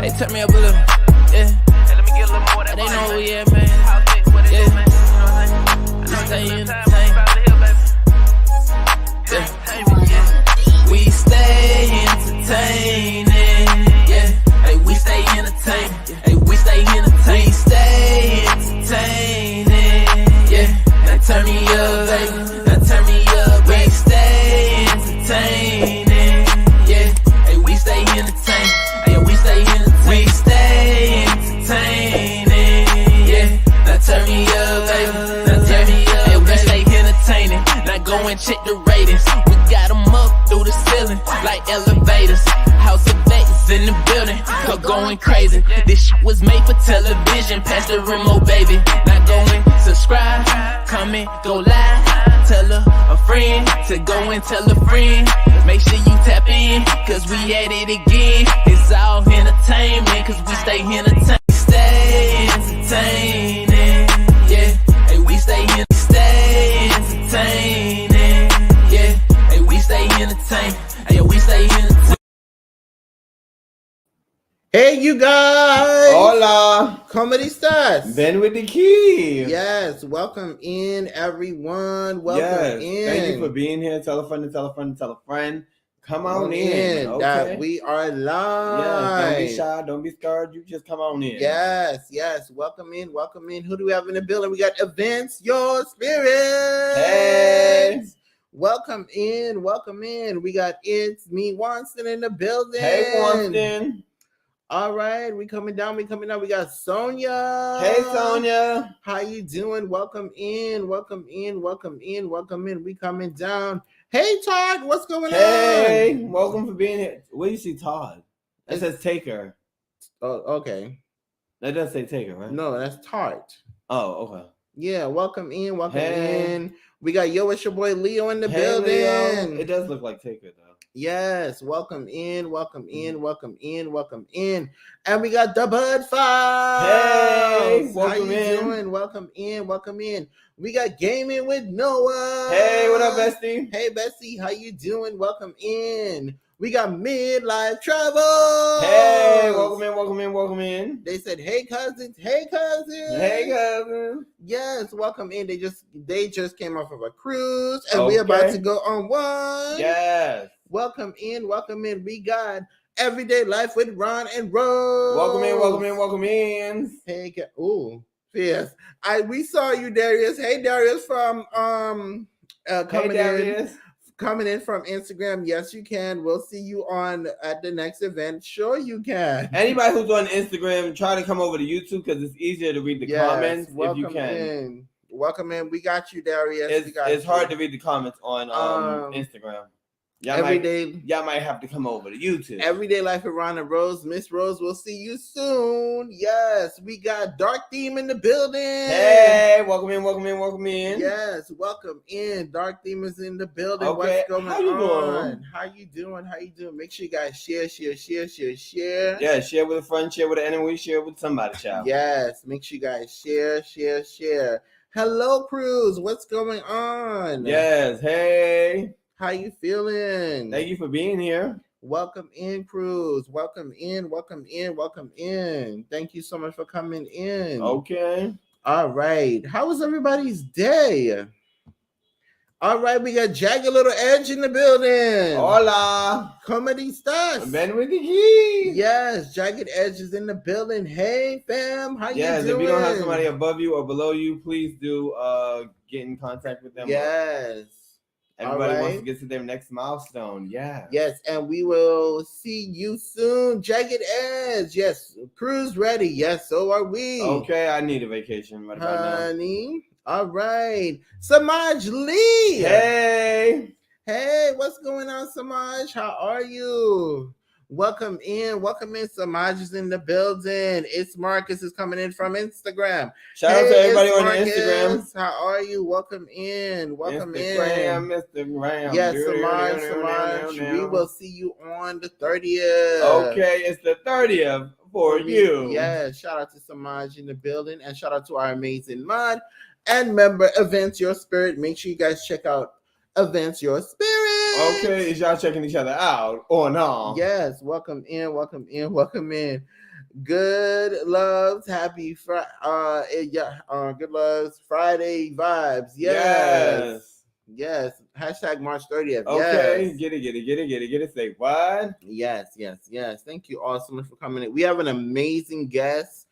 Hey, turn me up a little. Yeah. Hey, let me get a little more of that. They know who we at, man. Yeah. I stay entertained. Yeah. We stay entertaining. Yeah. Hey, we stay entertaining. Hey, we stay entertaining. We stay entertaining. Yeah. Now turn me up, baby. Now turn me up. We stay entertaining. Yeah. Hey, we stay entertaining. Hey, we stay entertaining. We stay entertaining. Yeah. Now turn me up, baby. Now turn me up. Hey, we stay entertaining. Now go and check the ratings. We got them up through the ceiling like elevators. House of Vets in the building, go going crazy. This shit was made for television. Pass the remote, baby. Now go and subscribe, comment, go live. Tell a friend to go and tell a friend. Make sure you tap in, cause we at it again. It's all entertainment, cause we stay entertained. Stay entertaining, yeah. Hey, we stay entertaining, yeah. Hey, we stay entertained. Hey, we stay entertained. Hey, you guys! Hola! Comedy stars! Ben with the key! Yes, welcome in, everyone. Welcome in. Thank you for being here. Tell a friend to tell a friend to tell a friend. Come on in. Okay. That we are live. Yes, don't be shy. Don't be scared. You just come on in. Yes. Welcome in. Who do we have in the building? We got Events Your Spirit. Hey! Welcome in. We got It's Me, Wanston, in the building. Hey, Wanston. All right, we coming down. We got Sonia. Hey, Sonia. How you doing? Welcome in. We coming down. Hey, Todd, what's going on? Hey, welcome for being here. Where do you see Todd? It says Taker. Oh, okay. That does say Taker, right? No, that's Todd. Oh, okay. Yeah, welcome in. We got it's your boy Leo in the building. Leo. It does look like Taker, though. Yes, welcome in. And we got the Bud Files. Hey, welcome in. Welcome in. We got Gaming with Noah. Hey, what up, Bestie? Hey, Bestie, how you doing? Welcome in. We got Midlife Travel. Hey, welcome in. They said, hey, cousins. Yes, welcome in. They just came off of a cruise, and we're about to go on one. Yes. Welcome in. We got Everyday Life with Ron and Rose. Welcome in. Hey, yes. We saw you, Darius. Hey, Darius from coming in from Instagram. Yes, you can. We'll see you at the next event. Sure, you can. Anybody who's on Instagram, try to come over to YouTube because it's easier to read the comments if you can. Welcome in. We got you, Darius. It's hard to read the comments on Instagram. Y'all might have to come over to YouTube. Everyday Life with Ron and Rose. Miss Rose, we'll see you soon. Yes, we got Dark Theme in the building. Hey, welcome in. Yes, welcome in. Dark Theme is in the building. Okay. What's going on? How you doing? Make sure you guys share. Yeah, share with a friend, share with an enemy, share with somebody, child. Yes, make sure you guys share. Hello, Cruz. What's going on? Yes, hey. How you feeling? Thank you for being here. Welcome in, Cruz. Welcome in. Thank you so much for coming in. Okay. All right. How was everybody's day? All right, we got Jagged Little Edge in the building. Hola. Comedy stars. Ben with the key. Yes, Jagged Edge is in the building. Hey, fam. How you doing? Yes, if you don't have somebody above you or below you, please do get in contact with them. Yes. Everybody wants to get to their next milestone. Yeah. Yes, and we will see you soon. Jagged Edge. Yes. Cruise ready. Yes, so are we. Okay, I need a vacation right about now. Honey. All right. Samaj Lee. Hey. Hey, what's going on, Samaj? How are you? Welcome in. Samaj is in the building. It's Marcus is coming in from Instagram. Shout out to everybody on Instagram. How are you? Welcome in. Instagram. Yes, Samaj. We will see you on the 30th. Okay, it's the 30th for you. Yes, shout out to Samaj in the building, and shout out to our amazing mod and member Events Your Spirit. Make sure you guys check out Events Your Spirit. Okay, is y'all checking each other out or no? Yes, welcome in, welcome in, welcome in. Good loves, happy Friday. Good loves, Friday vibes. Yes. Hashtag March 30th. Okay, yes. Get it. Say what? Yes. Thank you all so much for coming in. We have an amazing guest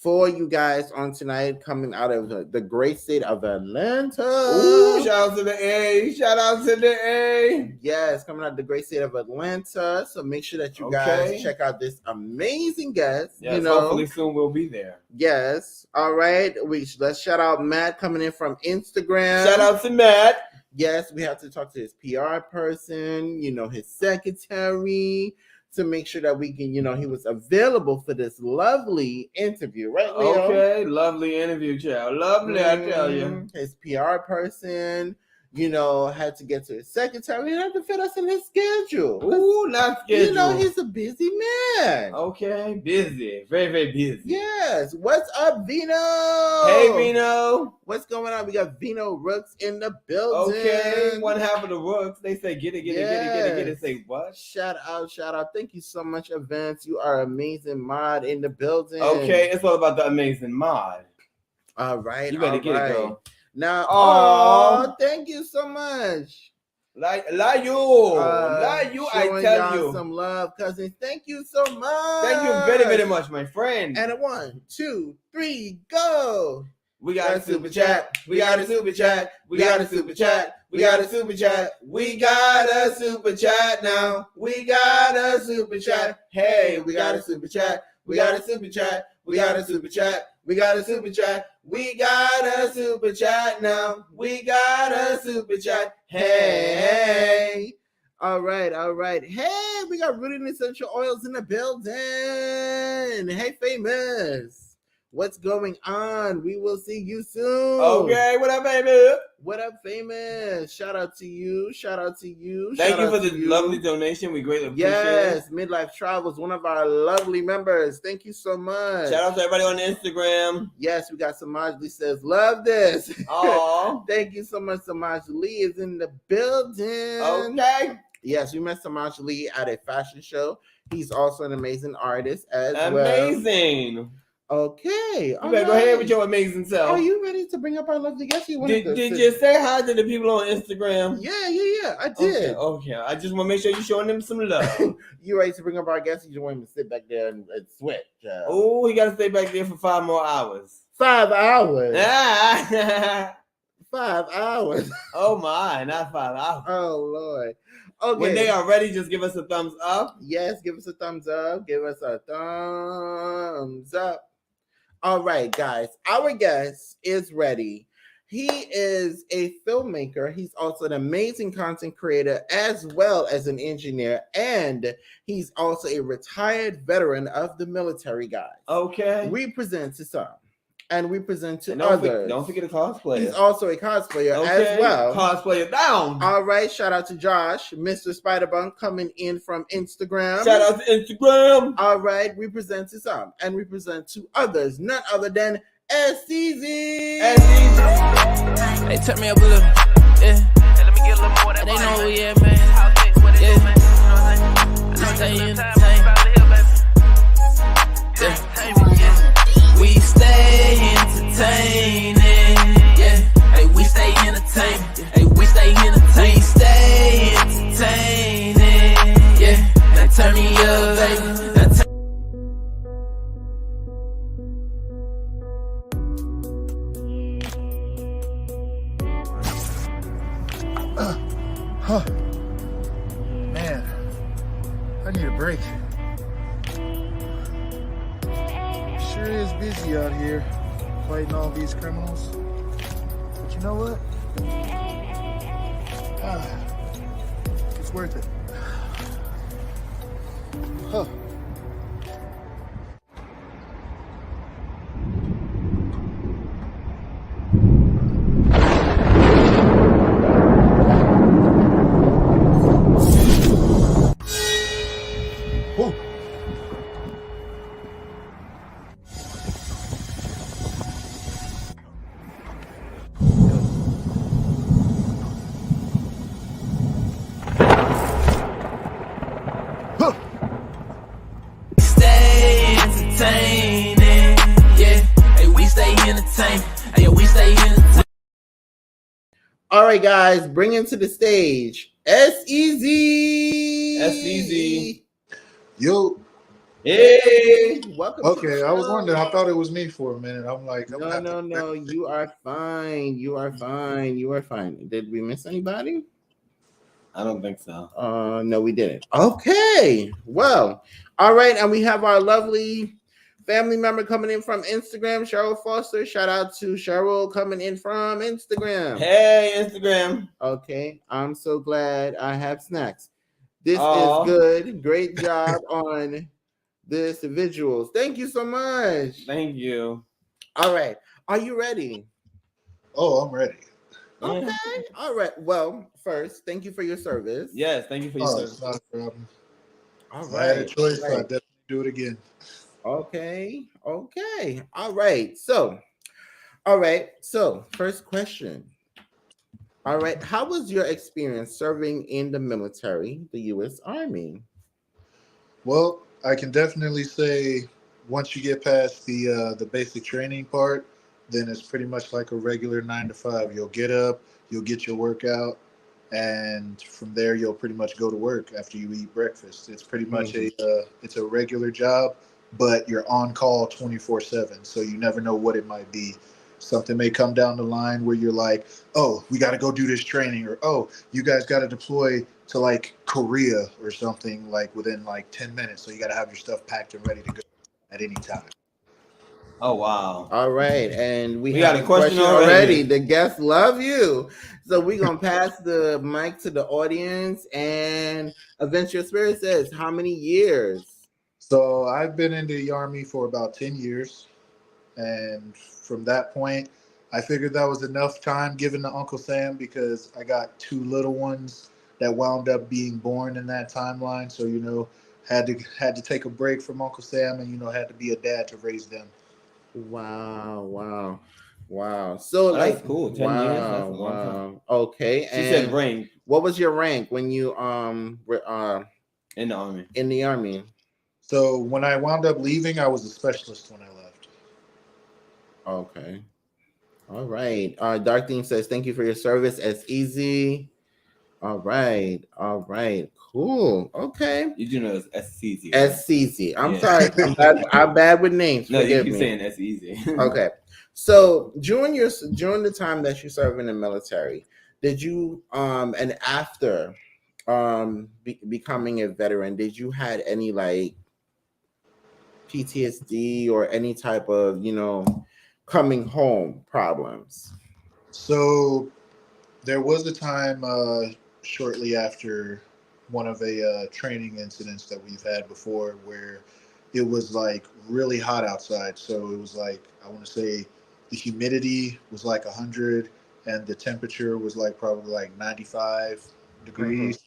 for you guys on tonight, coming out of the great state of Atlanta. Ooh, shout out to the A. Yes, coming out of the great state of Atlanta. So make sure that you guys check out this amazing guest. Yes, hopefully soon we'll be there. Yes. All right. Let's shout out Matt coming in from Instagram. Shout out to Matt. Yes, we have to talk to his PR person, his secretary, to make sure that we can, he was available for this lovely interview, right, Leo? Okay, lovely interview, child. Lovely, I tell you. His PR person, had to get to his secretary and had to fit us in his schedule. Ooh, not schedule. He's a busy man. Okay, busy. Very, very busy. Yes. What's up, Vino? Hey, Vino. What's going on? We got Vino Rooks in the building. Okay, one half of the Rooks. They say get it. Say what? Shout out. Thank you so much, Events. You are amazing mod in the building. Okay, it's all about the amazing mod. All right. You better get it, girl. Now, thank you so much. Like you, I tell you. Some love, cousins. Thank you so much. Thank you very, very much, my friend. And a 1, 2, 3, go. We got a super chat. We got a super chat. We got a super chat. We got a super chat. We got a super chat now. We got a super chat. Hey, we got a super chat. We got a super chat. We got a super chat. We got a super chat. We got a super chat now. We got a super chat. Hey. All right. Hey, we got Rooted Essential Oils in the building. Hey, Famous. What's going on? We will see you soon. Okay, what up, baby? What up, Famous? Shout out to you. Thank you for the lovely donation. We greatly appreciate it. Yes, Midlife Travels, one of our lovely members. Thank you so much. Shout out to everybody on Instagram. Yes, we got Samaj Lee says, love this. Aww. Thank you so much. Samaj Lee is in the building. Okay. Yes, we met Samaj Lee at a fashion show. He's also an amazing artist as well. Amazing. Okay. You better go ahead with your amazing self. Are you ready to bring up our lovely guest? Did you say hi to the people on Instagram? Yeah. I did. Okay. I just want to make sure you're showing them some love. You ready to bring up our guest? You just want him to sit back there and sweat. Oh, he got to stay back there for 5 more hours. 5 hours? 5 hours. Oh, my. Not 5 hours. Oh, Lord. Okay. When they are ready, just give us a thumbs up. Yes, give us a thumbs up. All right, guys. Our guest is ready. He is a filmmaker. He's also an amazing content creator as well as an engineer. And he's also a retired veteran of the military, guys. Okay. We present to some. And we present to others. Don't forget a cosplayer. He's also a cosplayer as well. Cosplayer down. All right. Shout out to Josh, Mr. Spiderbunk, coming in from Instagram. Shout out to Instagram. All right. We present to some. And we present to others. None other than S-Ceezy. Hey, turn me up a little. Yeah. Hey, let me get a little more of that. They know who we at, man. Yeah. Just stay entertained. We stay entertaining, yeah. Hey, we stay entertaining. Hey, we stay entertaining. We stay entertaining, yeah. Now turn me up, baby. Man, I need a break. Sure is busy out here fighting all these criminals. But you know what? It's worth it. Huh. entertaining. Yeah, hey, we stay entertained. Hey, we stay entertained. All right, guys, bring into the stage S-Ceezy. S-Ceezy. Yo. Hey. Welcome to the Okay, I was show. wondering. I thought it was me for a minute. I'm like, I'm gonna have No. to- You are fine. You are fine. Did we miss anybody? I don't think so. No, we didn't. Okay. Well, all right. And we have our lovely family member coming in from Instagram, Cheryl Foster. Shout out to Cheryl coming in from Instagram. Hey, Instagram. Okay. I'm so glad I have snacks. This Aw. is good. Great job on this visuals. Thank you so much. Thank you. All right. Are you ready? Oh, I'm ready. Okay. All right. Well, first, thank you for your service. Yes, thank you for your Oh, service. it's not a problem. All If I had a right. choice, Right. I'd definitely do it again. Okay. All right. So, first question. All right. How was your experience serving in the military, the U.S. Army? Well, I can definitely say once you get past the basic training part, then it's pretty much like a regular 9 to 5. You'll get up, you'll get your workout, and from there you'll pretty much go to work after you eat breakfast. It's pretty much it's a regular job, but you're on call 24/7, so you never know what it might be. Something may come down the line where you're like, oh, we got to go do this training, or oh, you guys got to deploy to like Korea or something like within like 10 minutes. So you got to have your stuff packed and ready to go at any time. Oh, wow. All right, and we got have a question already. The guests love you, so we're gonna pass the mic to the audience. And Adventure Spirit says, "How many years?" So I've been in the Army for about 10 years. And from that point, I figured that was enough time given to Uncle Sam because I got 2 little ones that wound up being born in that timeline. So, had to take a break from Uncle Sam and, had to be a dad to raise them. Wow. So, That's cool. 10 years. That's a long wow. time. Okay, She said rank what was your rank when you were in the Army. in the Army? So when I wound up leaving, I was a specialist when I left. Okay. All right. Dark Theme says, thank you for your service. S-Ceezy. All right. Cool. Okay. You do know it's S-Ceezy. S-Ceezy. I'm Yeah. sorry. I'm bad with names. No, you Forgive keep me. saying S-Ceezy. Okay. So during the time that you served in the military, did you and after becoming a veteran, did you had any like PTSD or any type of coming home problems? So there was a time shortly after one of the training incidents that we've had before where it was like really hot outside. So it was like, I want to say the humidity was like 100 and the temperature was like probably like 95 degrees.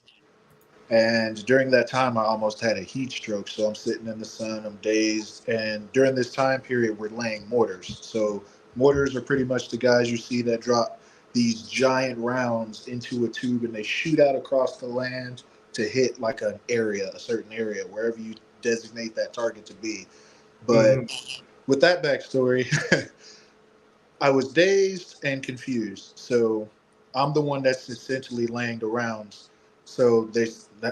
And during that time, I almost had a heat stroke. So I'm sitting in the sun, I'm dazed. And during this time period, we're laying mortars. So mortars are pretty much the guys you see that drop these giant rounds into a tube and they shoot out across the land to hit like an area, a certain area, wherever you designate that target to be. But with that backstory, I was dazed and confused. So I'm the one that's essentially laying the rounds. So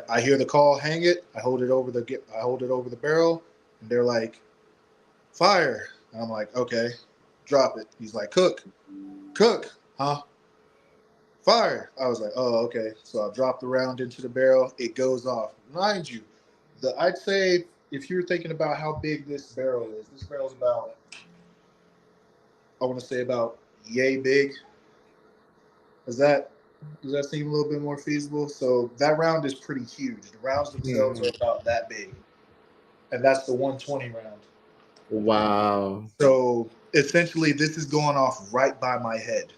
I hear the call, hang it. I hold it over the barrel, and they're like, fire. And I'm like, okay, drop it. He's like, cook, huh? Fire. I was like, oh, okay. So I drop the round into the barrel. It goes off. Mind you, I'd say if you're thinking about how big this barrel is about, I want to say about yay big. Does that seem a little bit more feasible? So that round is pretty huge. The rounds themselves are about that big. And that's the 120 round. Wow. So essentially this is going off right by my head.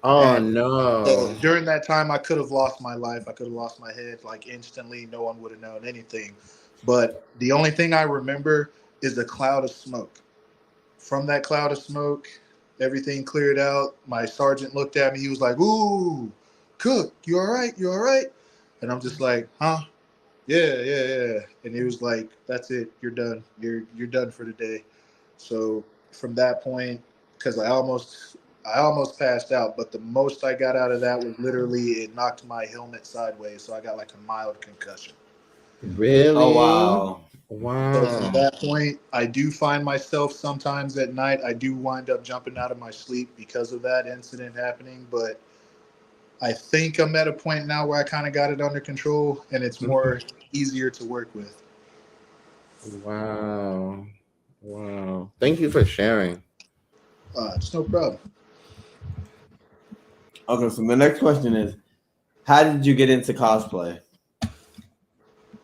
Oh, and no. So during that time I could have lost my life. I could have lost my head like instantly. No one would have known anything. But the only thing I remember is a cloud of smoke. From that cloud of smoke, everything cleared out. My sergeant looked at me. He was like, ooh, Cook, you all right? You all right? And I'm just like, huh? Yeah. And he was like, "That's it. You're done. You're done for the day." So from that point, because I almost passed out, but the most I got out of that was literally it knocked my helmet sideways, so I got like a mild concussion. Really? Oh wow. So from Wow. that point, I do find myself sometimes at night. I do wind up jumping out of my sleep because of that incident happening, but I think I'm at a point now where I kind of got it under control, and it's more easier to work with. Wow. Wow. Thank you for sharing. It's no problem. Okay, so the next question is, how did you get into cosplay?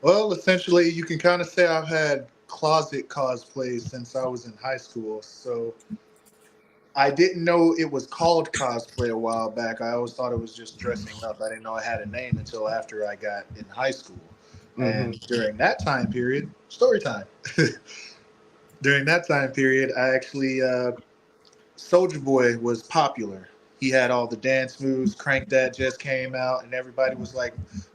Well, essentially, you can kind of say I've had closet cosplays since I was in high school. So I didn't know it was called cosplay a while back. I always thought it was just dressing up. I didn't know I had a name until after I got in high school. Mm-hmm. And during that time period, story time. During that time period, I actually Soldier Boy was popular. He had all the dance moves. Crank That just came out, and everybody was like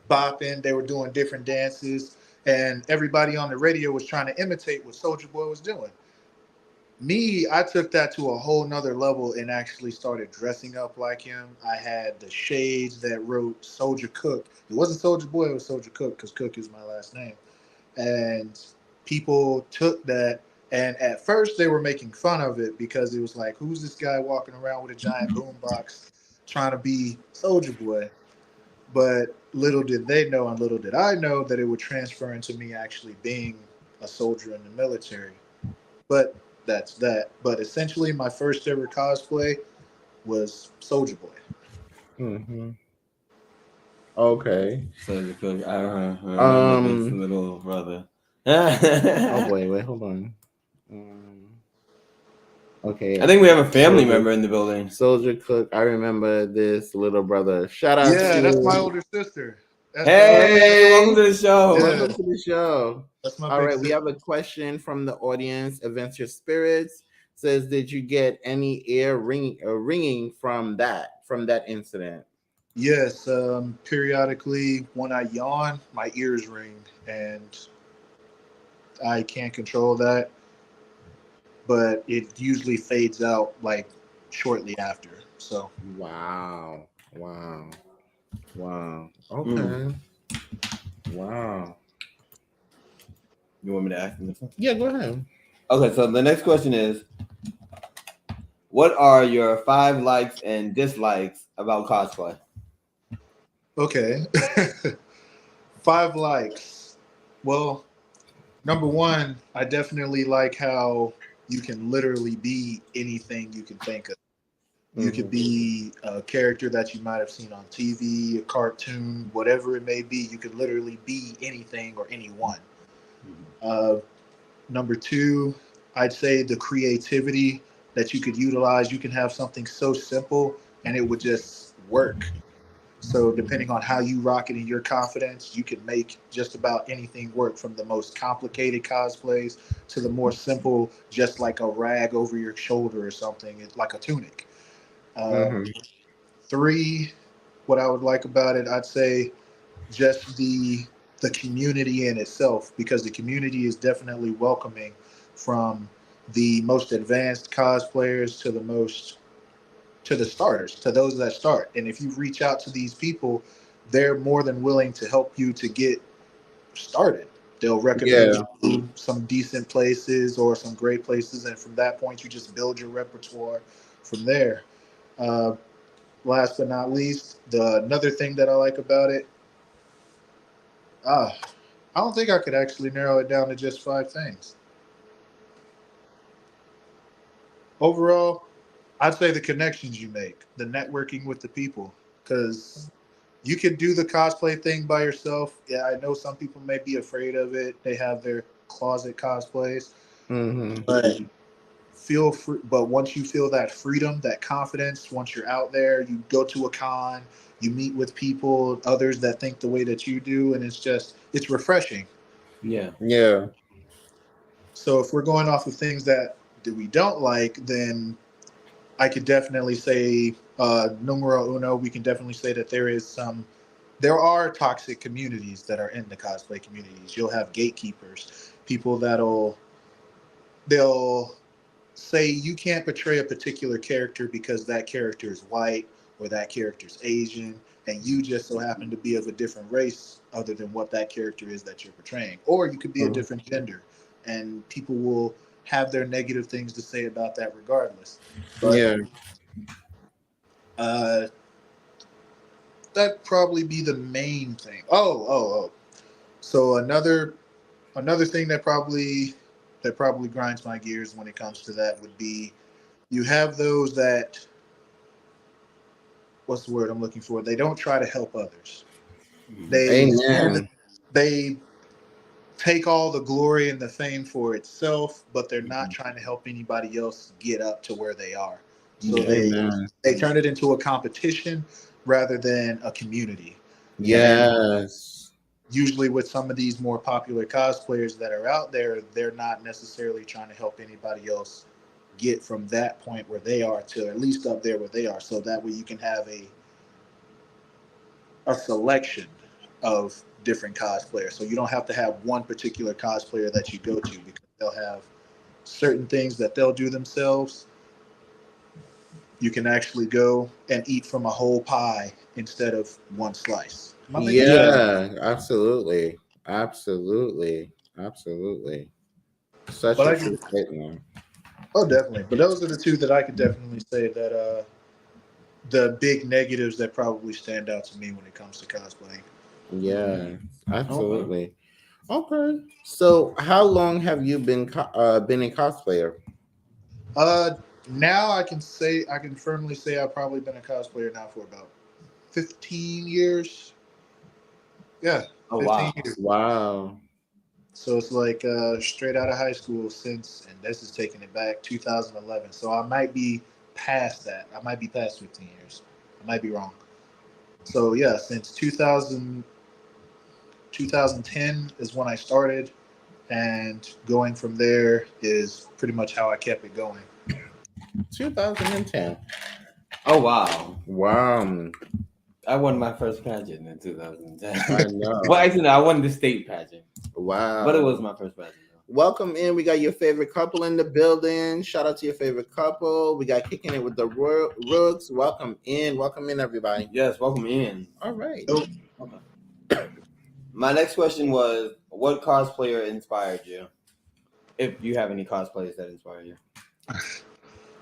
bopping. They were doing different dances, and everybody on the radio was trying to imitate what Soldier Boy was doing. Me, I took that to a whole nother level and actually started dressing up like him. I had the shades that wrote Soldier Cook. It wasn't Soldier Boy, it was Soldier Cook because Cook is my last name. And people took that, and at first they were making fun of it because it was like, who's this guy walking around with a giant boombox trying to be Soldier Boy? But little did they know, and little did I know, that it would transfer into me actually being a soldier in the military. But that's that. But essentially, my first ever cosplay was Soldier Boy. Mm-hmm. Okay. So because I remember this Um. little brother. Oh I boy. Wait. Hold on. Okay. think we have a family Soldier, member in the building. Soldier Cook. I remember this little brother. Shout out Yeah, that's my to. older sister. That's Hey, welcome to Hey. the show. yeah, Welcome to the show. that's my All big right, we sister. have a question from the audience. Events Your Spirits says, "Did you get any ringing from that incident?" Yes, periodically when I yawn, my ears ring, and I can't control that, but it usually fades out like shortly after. So, Wow, wow, wow. Mm. Okay, wow. You want me to ask him this one? Yeah, go ahead. Okay, so the next question is, what are your 5 likes and dislikes about cosplay? okay. 5 likes. Well, number one, I definitely like how you can literally be anything you can think of. You could be a character that you might have seen on TV, a cartoon, whatever it may be. You could literally be anything or anyone. Uh, Number two, I'd say the creativity that you could utilize. You can have something so simple and it would just work. So depending on how you rock it in your confidence, you can make just about anything work, from the most complicated cosplays to the more simple, just like a rag over your shoulder or something, it's like a tunic. Uh, Mm-hmm. Three, what I would like about it, I'd say just the community in itself, because the community is definitely welcoming, from the most advanced cosplayers to the starters, to those that start. And if you reach out to these people, they're more than willing to help you to get started. They'll recommend Yeah. you some decent places or some great places, and from that point you just build your repertoire from there. uh, Last but not least, the another thing that I like about it, ah, I don't think I could actually narrow it down to just 5 things. Overall, I'd say the connections you make, the networking with the people, because you could do the cosplay thing by yourself. Yeah, I know some people may be afraid of it. They have their closet cosplays, Mm-hmm. but feel free. But once you feel that freedom, that confidence, once you're out there, you go to a con, you meet with people, others that think the way that you do, and it's refreshing. Yeah. Yeah. So if we're going off of things that we don't like, then I could definitely say numero uno. We can definitely say that there is some there are toxic communities that are in the cosplay communities. You'll have gatekeepers, people they'll say you can't portray a particular character because that character is white or that character is Asian, and you just so happen to be of a different race other than what that character is that you're portraying. Or you could be a different gender, and people will have their negative things to say about that regardless. But Yeah. that'd probably be the main thing. Oh. So another thing that probably grinds my gears when it comes to that would be you have those that, what's the word I'm looking for? They don't try to help others. Amen. They take all the glory and the fame for itself, but they're not trying to help anybody else get up to where they are. So Amen. they turn it into a competition rather than a community. Yes. Usually with some of these more popular cosplayers that are out there, they're not necessarily trying to help anybody else get from that point where they are to at least up there where they are. So that way you can have a selection of different cosplayers. So you don't have to have one particular cosplayer that you go to, because they'll have certain things that they'll do themselves. You can actually go and eat from a whole pie instead of one slice. Yeah, absolutely. Absolutely. Such But a I true can, statement. oh, definitely. But those are the two that I could definitely say that the big negatives that probably stand out to me when it comes to cosplaying. Yeah, absolutely. Okay. So, how long have you been been a cosplayer? Uh, Now I can firmly say I've probably been a cosplayer now for about 15 years. Yeah, Oh 15 wow. years. Wow. So it's like straight out of high school since, and this is taking it back 2011. So I might be past that. I might be past 15 years. I might be wrong. So yeah, since 2010 is when I started, and going from there is pretty much how I kept it going. 2010. Oh wow. Wow. I won my first pageant in 2010. I know. Well, actually, no, I won the state pageant, Wow. but it was my first pageant. Welcome in. We got your favorite couple in the building. Shout out to your favorite couple. We got Kicking It with the Rooks. Welcome in. Welcome in, everybody. Yes, welcome in. All right. Okay. My next question was, what cosplayer inspired you? If you have any cosplayers that inspire you.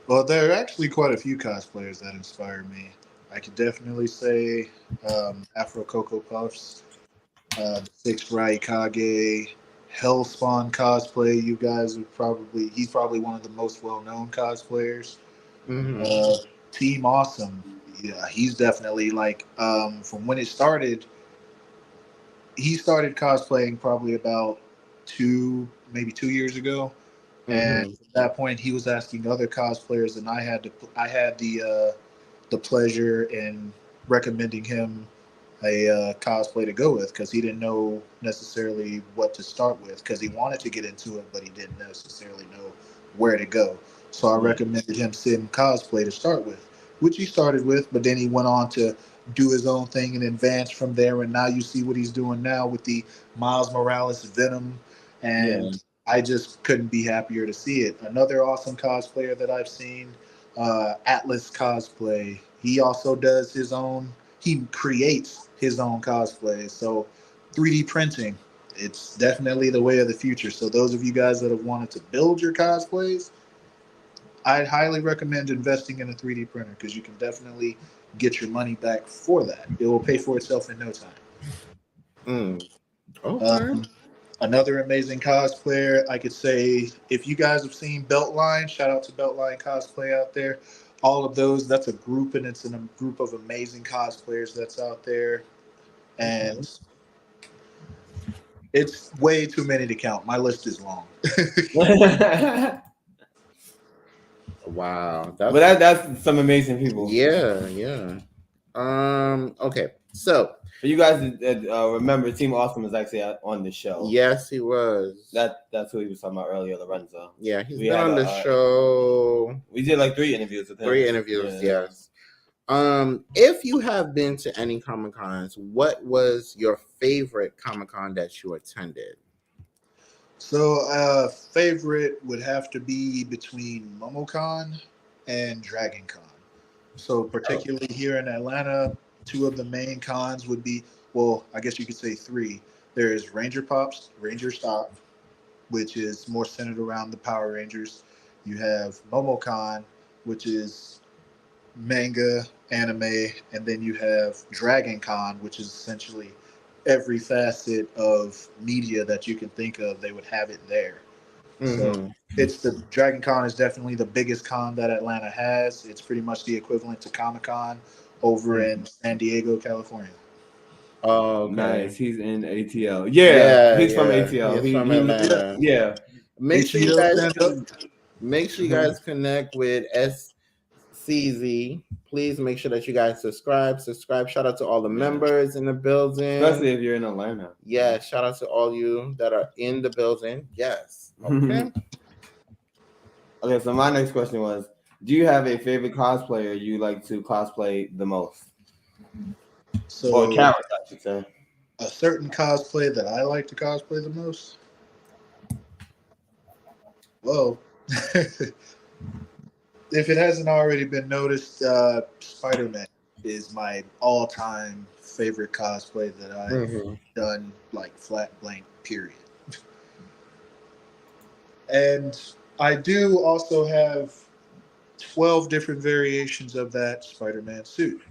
Well, there are actually quite a few cosplayers that inspire me. I could definitely say Afro Cocoa Puffs, the Six Raikage, Hellspawn cosplay. You guys would he's probably one of the most well-known cosplayers. Mm-hmm. Team Awesome, yeah, he's definitely like from when it started. He started cosplaying probably about maybe 2 years ago. And Mm-hmm. at that point, he was asking other cosplayers, and I had the pleasure in recommending him a cosplay to go with, because he didn't know necessarily what to start with, because he wanted to get into it, but he didn't necessarily know where to go. So I recommended him Sim Cosplay to start with, which he started with, but then he went on to do his own thing and advance from there. And now you see what he's doing now with the Miles Morales Venom, Yeah. and I just couldn't be happier to see it. Another awesome cosplayer that I've seen, Atlas Cosplay. He also does his own. He creates his own cosplay. So 3D printing, it's definitely the way of the future. So those of you guys that have wanted to build your cosplays, I'd highly recommend investing in a 3D printer, because you can definitely get your money back for that. It will pay for itself in no time. Okay. Another amazing cosplayer, I could say, if you guys have seen Beltline, shout out to Beltline Cosplay out there. All of those, that's a group, and it's a group of amazing cosplayers that's out there. And it's way too many to count. My list is long. Wow. But that's some amazing people. Yeah. Okay. So But you guys remember Team Awesome is actually on the show. yes, he was. That's who he was talking about earlier, Lorenzo. Yeah, he's been on the show. We did like 3 interviews with him. 3 interviews, Yeah. yes. If you have been to any Comic Cons, what was your favorite Comic Con that you attended? So, favorite would have to be between MomoCon and Dragon Con. So, particularly here in Atlanta, two of the main cons would be, well, I guess you could say three. There's Ranger Stop, which is more centered around the Power Rangers. You have MomoCon, which is manga, anime, and then you have Dragon Con, which is essentially every facet of media that you can think of. They would have it there. So Mm-hmm. it's the Dragon Con is definitely the biggest con that Atlanta has. It's pretty much the equivalent to Comic Con over in San Diego, California. Oh, okay. Nice. He's in ATL. Yeah, he's from ATL. He's He from he Atlanta. yeah. Make sure you ATL guys stand up. make sure you guys connect with S-Ceezy. Please make sure that you guys subscribe. Shout out to all the members in the building. Especially if you're in Atlanta. Yeah, shout out to all you that are in the building. Yes. Okay. Okay, so my next question was, do you have a favorite cosplayer you like to cosplay the most? So Or character, I should say. a certain cosplay that I like to cosplay the most. Well, if it hasn't already been noticed, Spider-Man is my all-time favorite cosplay that I've done, like flat blank, period. And I do also have 12 different variations of that Spider-Man suit.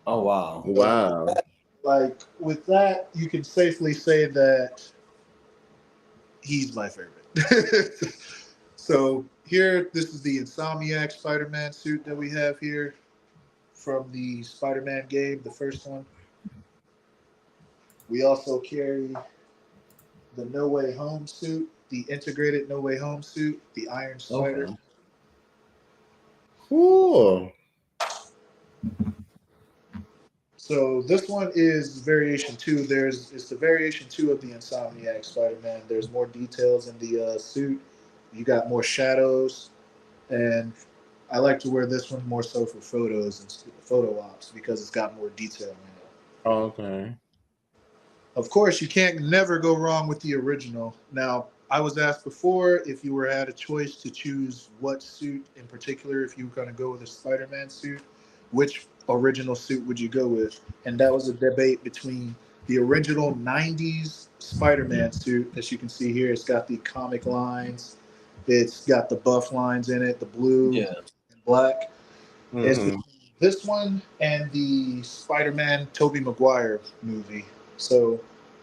Oh wow. Wow. Like with that, you can safely say that he's my favorite. So here, this is the Insomniac Spider-Man suit that we have here from the Spider-Man game, the first one. We also carry the No Way Home suit, the integrated No Way Home suit, the Iron Spider. Okay. Cool. So this one is variation 2. It's the variation 2 of the Insomniac Spider-Man. There's more details in the suit. You got more shadows, and I like to wear this one more so for photos and photo ops because it's got more detail in it. Okay. Of course, you can't never go wrong with the original. Now, I was asked before if you had a choice to choose what suit in particular, if you were going to go with a Spider-Man suit, which original suit would you go with? And that was a debate between the original 90s Spider-Man suit, as you can see here. It's got the comic lines. It's got the buff lines in it, the blue and black. It's this one and the Spider-Man Tobey Maguire movie. So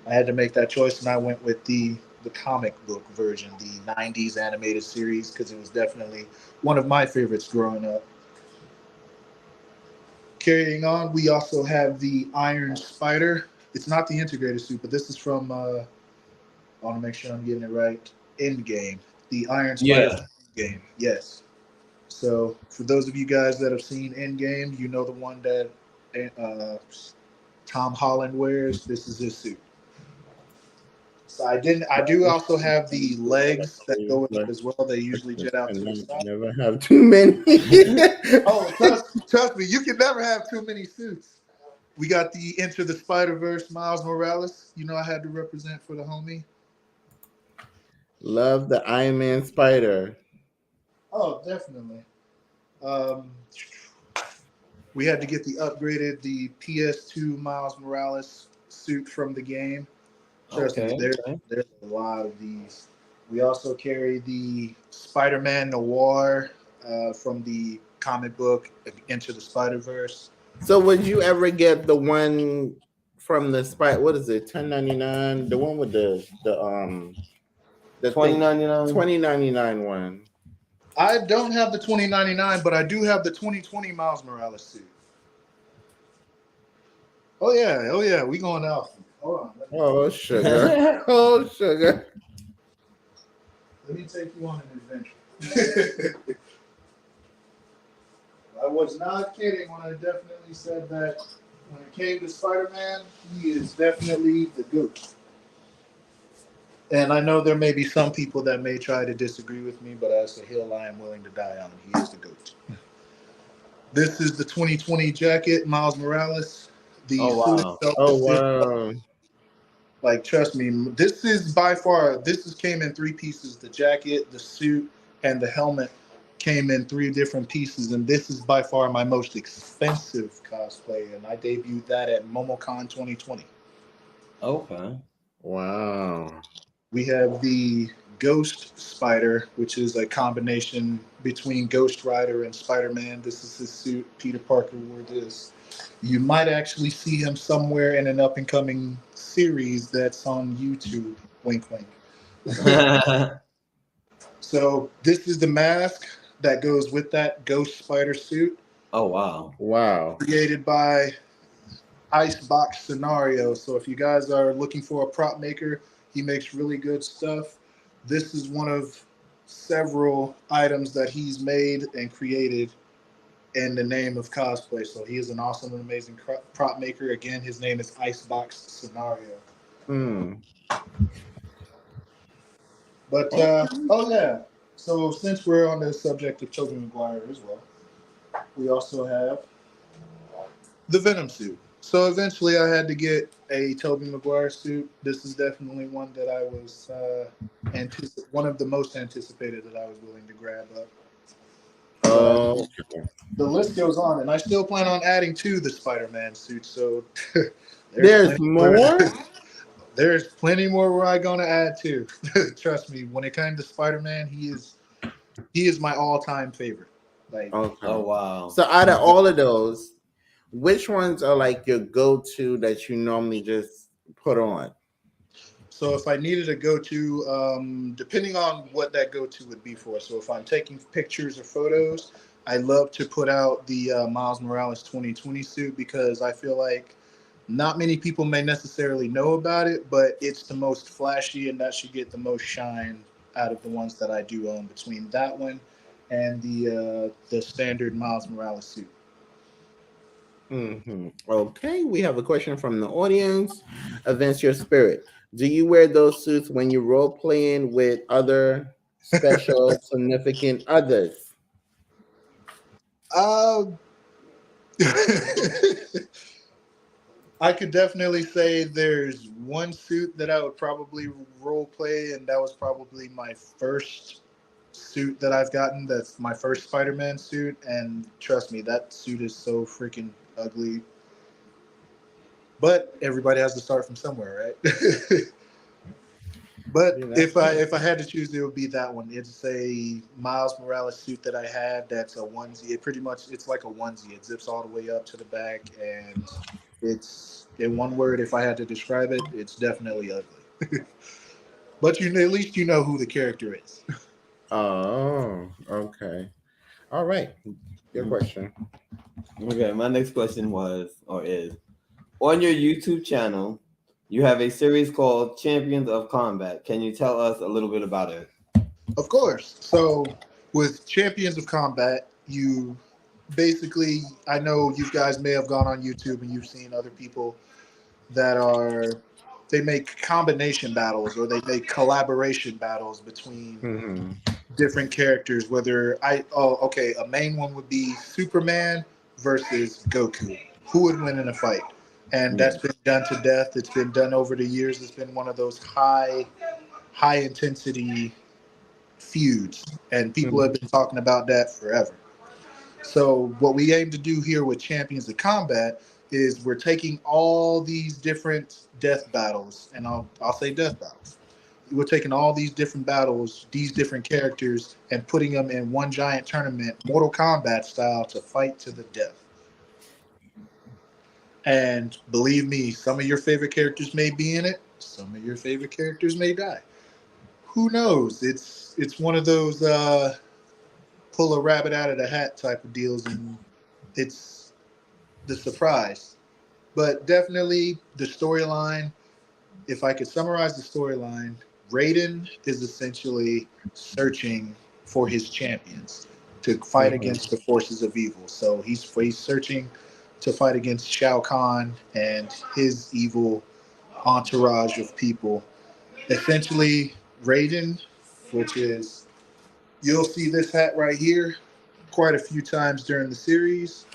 I had to make that choice, and I went with the comic book version, the 90s animated series, because it was definitely one of my favorites growing up. Carrying on, we also have the Iron Spider. It's not the integrated suit, but this is from, I want to make sure I'm getting it right, Endgame. The Iron Spider from Endgame, yes. So for those of you guys that have seen Endgame, you know the one that Tom Holland wears. This is his suit. So I do also have the legs that go with it as well. They usually jet out to the side. Never have too many. Oh, trust me, you can never have too many suits. We got the Enter the Spider-Verse Miles Morales. You know I had to represent for the homie. Love the Iron Man Spider. Oh, definitely. We had to get the PS2 Miles Morales suit from the game. Trust me, there's a lot of these. We also carry the Spider-Man Noir from the comic book Into the Spider-Verse. So would you ever get the one from the Spider? What is it? 1099. The one with the 2099? 2099 one. I don't have the 2099, but I do have the 2020 Miles Morales suit. Oh yeah, we going out. Hold on. Oh sugar. Oh sugar. Let me take you on an adventure. I was not kidding when I definitely said that when it came to Spider-Man, he is definitely the GOAT. And I know there may be some people that may try to disagree with me, but as a hill I am willing to die on, he is the GOAT. This is the 2020 jacket, Miles Morales. The Oh suit wow. itself Oh is just wow. like, trust me, this is by far, came in three pieces. The jacket, the suit, and the helmet came in three different pieces. And this is by far my most expensive cosplay. And I debuted that at MomoCon 2020. Okay. Wow. We have the Ghost Spider, which is a combination between Ghost Rider and Spider-Man. This is his suit. Peter Parker wore this. You might actually see him somewhere in an up-and-coming series that's on YouTube. Wink, wink. So this is the mask that goes with that Ghost Spider suit, Oh wow. Wow. created by Icebox Scenario. So if you guys are looking for a prop maker, he makes really good stuff. This is one of several items that he's made and created in the name of cosplay. So he is an awesome and amazing prop maker. Again, his name is Icebox Scenario. Hmm. But oh yeah, so since we're on the subject of Tobey Maguire as well, we also have the Venom suit. So eventually, I had to get a Tobey Maguire suit. This is definitely one that I was one of the most anticipated that I was willing to grab up. But Oh. the list goes on, and I still plan on adding to the Spider-Man suit. So There's more? there's plenty more where I'm gonna add to. Trust me, when it comes to Spider-Man, he is my all-time favorite. Like, Oh Okay. wow. So out of all of those, which ones are like your go-to that you normally just put on? so if I needed a go-to, depending on what that go-to would be for. So if I'm taking pictures or photos, I love to put out the Miles Morales 2020 suit because I feel like not many people may necessarily know about it, but it's the most flashy and that should get the most shine out of the ones that I do own between that one and the standard Miles Morales suit. Okay, we have a question from the audience. Events your spirit. Do you wear those suits when you role playing with other special significant others? Uh, I could definitely say there's one suit that I would probably role play, and that was probably my first suit that I've gotten. That's my first Spider-Man suit, and trust me, that suit is so freaking ugly. But everybody has to start from somewhere, right? But Yeah, if I had to choose, it would be that one. It's a Miles Morales suit that I had. That's a onesie. It's like a onesie. It zips all the way up to the back, and it's in one word. If I had to describe it, it's definitely ugly. But at least you know who the character is. Oh, okay. All right. Your question. Okay, my next question was or is on your YouTube channel, you have a series called Champions of Combat. Can you tell us a little bit about it? Of course. So with Champions of Combat, you basically, I know you guys may have gone on YouTube and you've seen other people that they make combination battles or they make collaboration battles between Mm-hmm. different characters. A main one would be Superman versus Goku. Who would win in a fight? And Yeah. that's been done to death. It's been done over the years. It's been one of those high intensity feuds, and people have been talking about that forever. So what we aim to do here with Champions of Combat is we're taking all these different death battles, and I'll say death battles. We're taking all these different battles, these different characters, and putting them in one giant tournament, Mortal Kombat style, to fight to the death. And believe me, some of your favorite characters may be in it. Some of your favorite characters may die. Who knows? It's one of those pull a rabbit out of the hat type of deals, and it's the surprise. But definitely the storyline. If I could summarize the storyline, Raiden is essentially searching for his champions to fight Mm-hmm. against the forces of evil. So he's searching to fight against Shao Kahn and his evil entourage of people. Essentially, Raiden, which is, you'll see this hat right here, quite a few times during the series.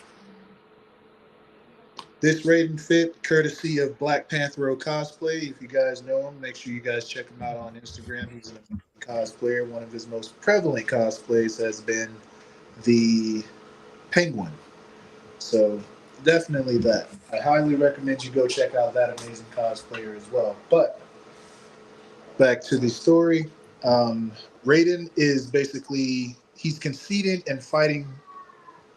This rating fit courtesy of Black Panthero Cosplay. If you guys know him, make sure you guys check him out on Instagram. He's an amazing cosplayer. One of his most prevalent cosplays has been the Penguin. So definitely that. I highly recommend you go check out that amazing cosplayer as well. But back to the story. Raiden is basically, he's conceded and fighting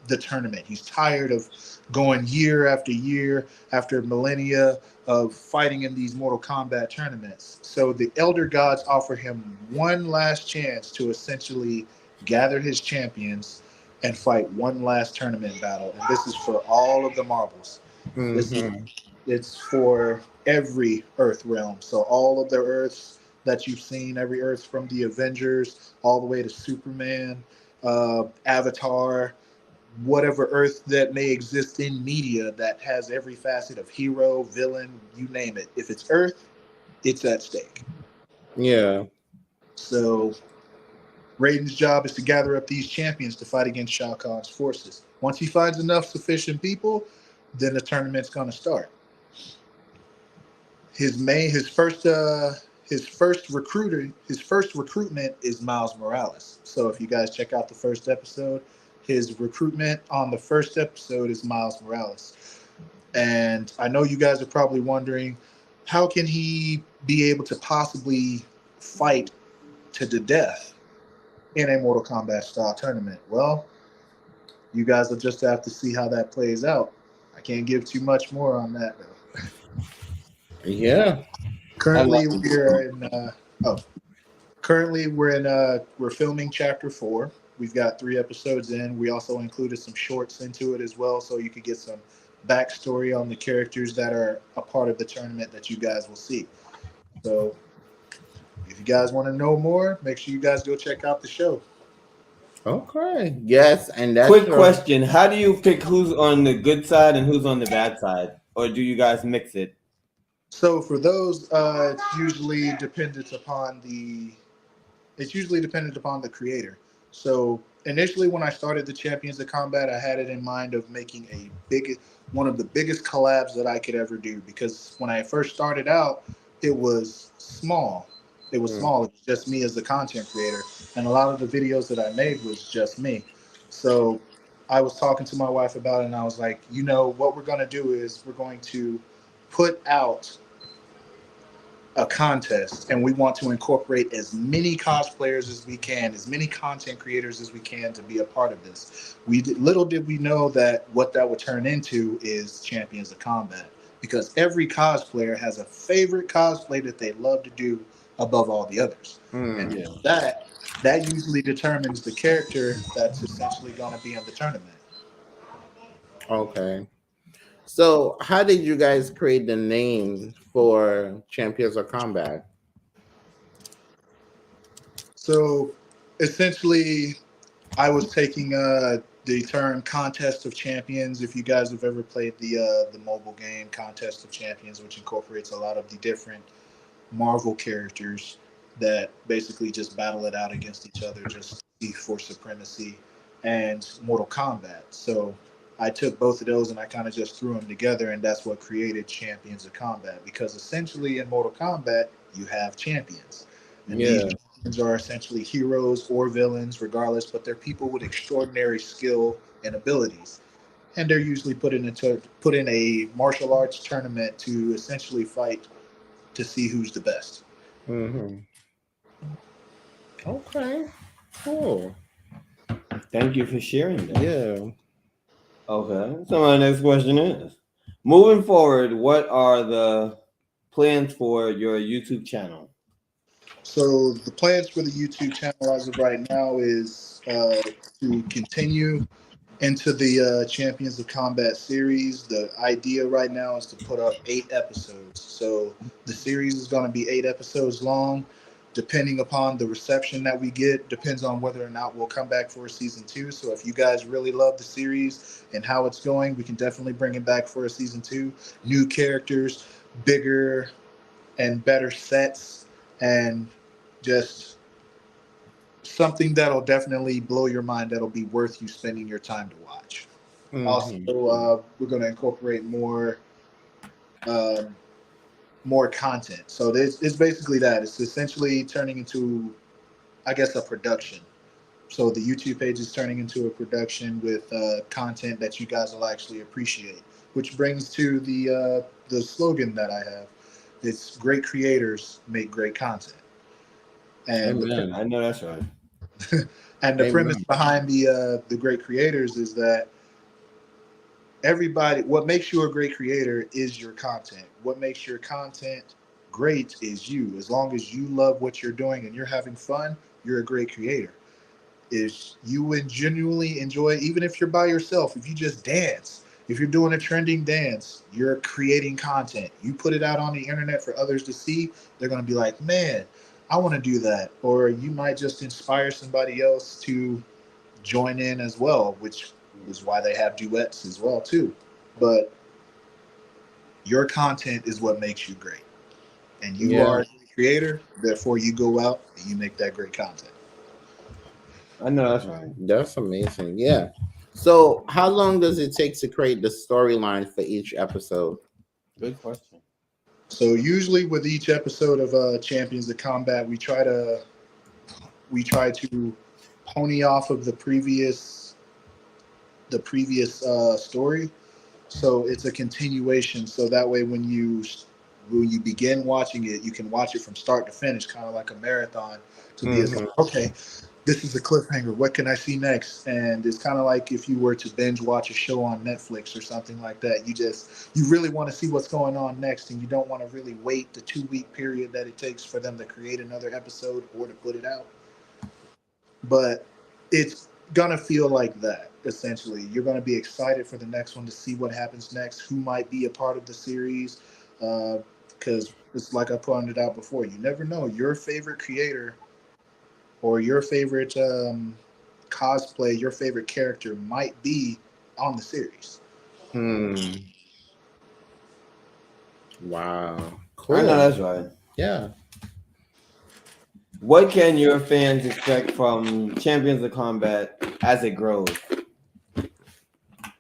the tournament. He's tired of going year after millennia of fighting in these Mortal Kombat tournaments. So the Elder Gods offer him one last chance to essentially gather his champions and fight one last tournament battle. And this is for all of the marbles. Mm-hmm. It's for every Earth realm. So all of the Earths that you've seen, every Earth from the Avengers all the way to Superman, Avatar, whatever Earth that may exist in media that has every facet of hero, villain, you name it. If it's Earth, it's at stake. Yeah. So Raiden's job is to gather up these champions to fight against Shao Kahn's forces. Once he finds enough sufficient people, then the tournament's going to start. His first recruitment is Miles Morales. So if you guys check out the first episode, his recruitment on the first episode is Miles Morales. And I know you guys are probably wondering, how can he be able to possibly fight to the death in a Mortal Kombat style tournament? Well, you guys will just have to see how that plays out. I can't give too much more on that though. Yeah. Currently, we're filming chapter 4. We've got 3 episodes in. We also included some shorts into it as well, so you could get some backstory on the characters that are a part of the tournament that you guys will see. So, if you guys want to know more, make sure you guys go check out the show. Okay. Yes, and that's Quick question: how do you pick who's on the good side and who's on the bad side, or do you guys mix it? So for those, it's usually dependent upon the creator. So initially, when I started the Champions of Combat, I had it in mind of making one of the biggest collabs that I could ever do. Because when I first started out, it was small. It was small. It was just me as the content creator, and a lot of the videos that I made was just me. So I was talking to my wife about it, and I was like, what we're going to do is we're going to put out a contest, and we want to incorporate as many cosplayers as we can, as many content creators as we can to be a part of this. Little did we know that what that would turn into is Champions of Combat, because every cosplayer has a favorite cosplay that they love to do above all the others. And that usually determines the character that's essentially going to be in the tournament. Okay. So, how did you guys create the name for Champions of Combat? So, essentially, I was taking the term Contest of Champions. If you guys have ever played the mobile game Contest of Champions, which incorporates a lot of the different Marvel characters that basically just battle it out against each other just for supremacy, and Mortal Kombat. So I took both of those and I kind of just threw them together, and that's what created Champions of Combat, because essentially in Mortal Kombat you have champions, and these champions are essentially heroes or villains regardless, but they're people with extraordinary skill and abilities, and they're usually put in a martial arts tournament to essentially fight to see who's the best. Mm-hmm. Okay. Cool. Thank you for sharing that. Yeah. Okay. So my next question is, moving forward, what are the plans for your YouTube channel? So the plans for the YouTube channel as of right now is to continue into the Champions of Combat series. The idea right now is to put up 8 episodes. So the series is going to be 8 episodes long. Depending upon the reception that we get, depends on whether or not we'll come back for a season 2. So if you guys really love the series and how it's going, we can definitely bring it back for a season 2. New characters, bigger and better sets, and just something that'll definitely blow your mind. That'll be worth you spending your time to watch. Also, we're going to incorporate um, more content. So it's basically that. It's essentially turning into, I guess, a production. So the YouTube page is turning into a production with content that you guys will actually appreciate. Which brings to the slogan that I have. It's great creators make great content. And I know that's right. and the premise behind the great creators is that everybody, what makes you a great creator is your content. What makes your content great is you. As long as you love what you're doing and you're having fun, you're a great creator. If you would genuinely enjoy, even if you're by yourself, if you just dance, if you're doing a trending dance, you're creating content. You put it out on the internet for others to see, they're going to be like, man, I want to do that. Or you might just inspire somebody else to join in as well, which is why they have duets as well too. But your content is what makes you great, and you are a creator. Therefore, you go out and you make that great content. I know that's right. That's amazing. Yeah. So, how long does it take to create the storyline for each episode? Good question. So, usually with each episode of Champions of Combat, we try to pony off of the previous story. So it's a continuation. So that way, when you begin watching it, you can watch it from start to finish, kind of like a marathon. To be as like, okay, this is a cliffhanger. What can I see next? And it's kind of like if you were to binge watch a show on Netflix or something like that. You really want to see what's going on next, and you don't want to really wait the 2-week period that it takes for them to create another episode or to put it out. But it's gonna feel like that. Essentially, you're gonna be excited for the next one to see what happens next, who might be a part of the series, because it's like I pointed out before. You never know. Your favorite creator or your favorite cosplay, your favorite character might be on the series. Wow. Cool. I know that's right. Yeah. What can your fans expect from Champions of Combat as it grows?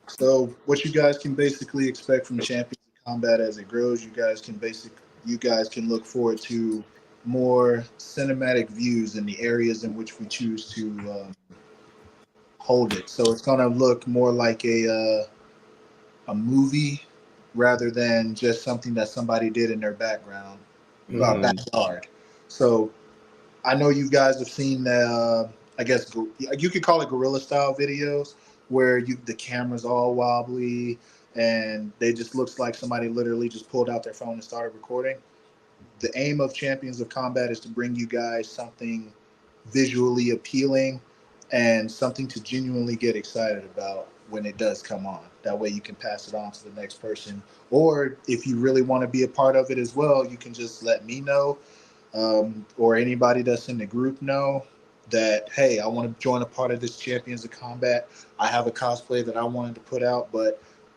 So what you guys can basically expect from Champions of Combat as it grows, you guys can look forward to more cinematic views in the areas in which we choose to hold it. So it's going to look more like a movie rather than just something that somebody did in their backyard. So I know you guys have seen I guess you could call it guerrilla style videos where the camera's all wobbly and they just looks like somebody literally just pulled out their phone and started recording. The aim of Champions of Combat is to bring you guys something visually appealing and something to genuinely get excited about when it does come on. That way you can pass it on to the next person. Or if you really want to be a part of it as well, you can just let me know or anybody that's in the group know that, hey, I want to join a part of this Champions of Combat. I have a cosplay that I wanted to put out,